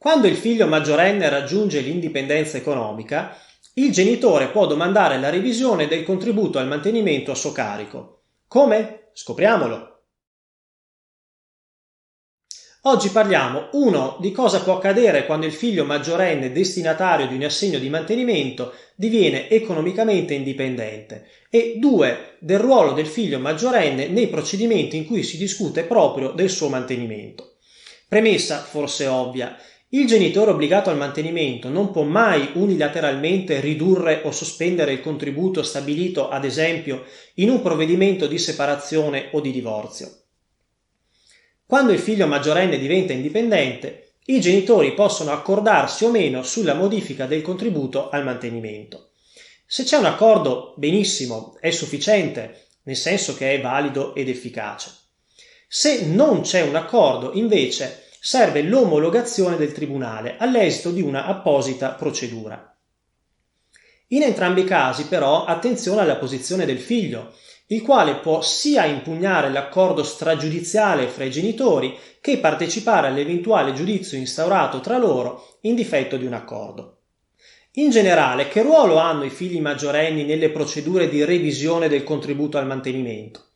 Quando il figlio maggiorenne raggiunge l'indipendenza economica, il genitore può domandare la revisione del contributo al mantenimento a suo carico. Come? Scopriamolo! Oggi parliamo 1. Di cosa può accadere quando il figlio maggiorenne destinatario di un assegno di mantenimento diviene economicamente indipendente e 2. Del ruolo del figlio maggiorenne nei procedimenti in cui si discute proprio del suo mantenimento. Premessa forse ovvia: il genitore obbligato al mantenimento non può mai unilateralmente ridurre o sospendere il contributo stabilito, ad esempio, in un provvedimento di separazione o di divorzio. Quando il figlio maggiorenne diventa indipendente, i genitori possono accordarsi o meno sulla modifica del contributo al mantenimento. Se c'è un accordo, benissimo, è sufficiente, nel senso che è valido ed efficace. Se non c'è un accordo, invece, serve l'omologazione del tribunale all'esito di una apposita procedura. In entrambi i casi, però, attenzione alla posizione del figlio, il quale può sia impugnare l'accordo stragiudiziale fra i genitori che partecipare all'eventuale giudizio instaurato tra loro in difetto di un accordo. In generale, che ruolo hanno i figli maggiorenni nelle procedure di revisione del contributo al mantenimento?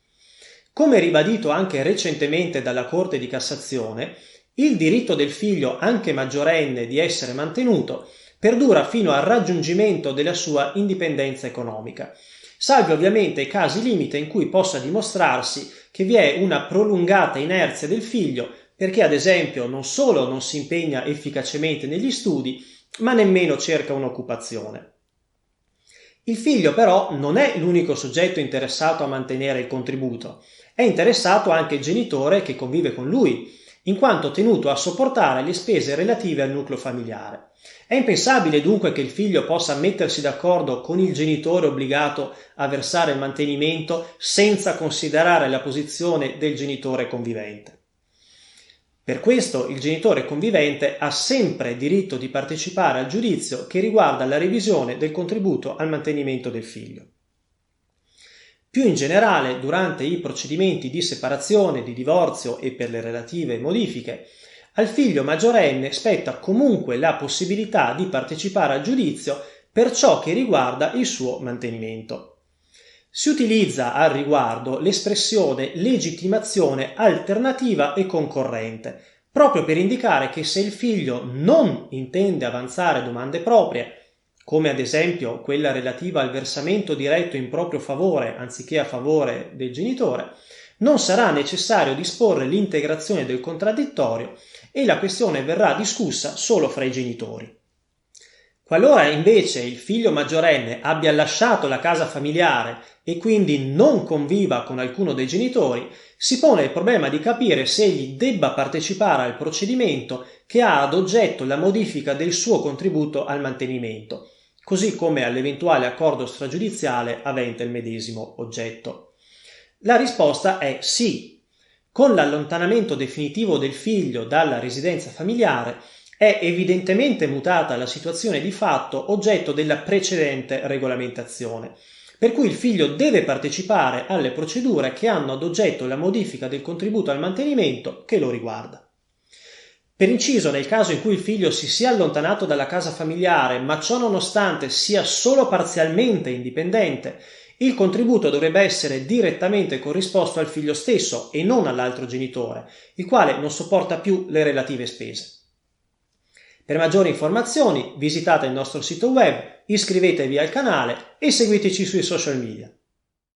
Come ribadito anche recentemente dalla Corte di Cassazione, il diritto del figlio, anche maggiorenne, di essere mantenuto perdura fino al raggiungimento della sua indipendenza economica, salvi ovviamente i casi limite in cui possa dimostrarsi che vi è una prolungata inerzia del figlio perché, ad esempio, non solo non si impegna efficacemente negli studi, ma nemmeno cerca un'occupazione. Il figlio però non è l'unico soggetto interessato a mantenere il contributo, è interessato anche il genitore che convive con lui, in quanto tenuto a sopportare le spese relative al nucleo familiare. È impensabile dunque che il figlio possa mettersi d'accordo con il genitore obbligato a versare il mantenimento senza considerare la posizione del genitore convivente. Per questo il genitore convivente ha sempre diritto di partecipare al giudizio che riguarda la revisione del contributo al mantenimento del figlio. Più in generale, durante i procedimenti di separazione, di divorzio e per le relative modifiche, al figlio maggiorenne spetta comunque la possibilità di partecipare al giudizio per ciò che riguarda il suo mantenimento. Si utilizza al riguardo l'espressione legittimazione alternativa e concorrente, proprio per indicare che se il figlio non intende avanzare domande proprie, come ad esempio quella relativa al versamento diretto in proprio favore anziché a favore del genitore, non sarà necessario disporre l'integrazione del contraddittorio e la questione verrà discussa solo fra i genitori. Qualora invece il figlio maggiorenne abbia lasciato la casa familiare e quindi non conviva con alcuno dei genitori, si pone il problema di capire se egli debba partecipare al procedimento che ha ad oggetto la modifica del suo contributo al mantenimento, così come all'eventuale accordo stragiudiziale avente il medesimo oggetto. La risposta è sì. Con l'allontanamento definitivo del figlio dalla residenza familiare è evidentemente mutata la situazione di fatto oggetto della precedente regolamentazione, per cui il figlio deve partecipare alle procedure che hanno ad oggetto la modifica del contributo al mantenimento che lo riguarda. Per inciso, nel caso in cui il figlio si sia allontanato dalla casa familiare, ma ciò nonostante sia solo parzialmente indipendente, il contributo dovrebbe essere direttamente corrisposto al figlio stesso e non all'altro genitore, il quale non sopporta più le relative spese. Per maggiori informazioni visitate il nostro sito web, iscrivetevi al canale e seguiteci sui social media.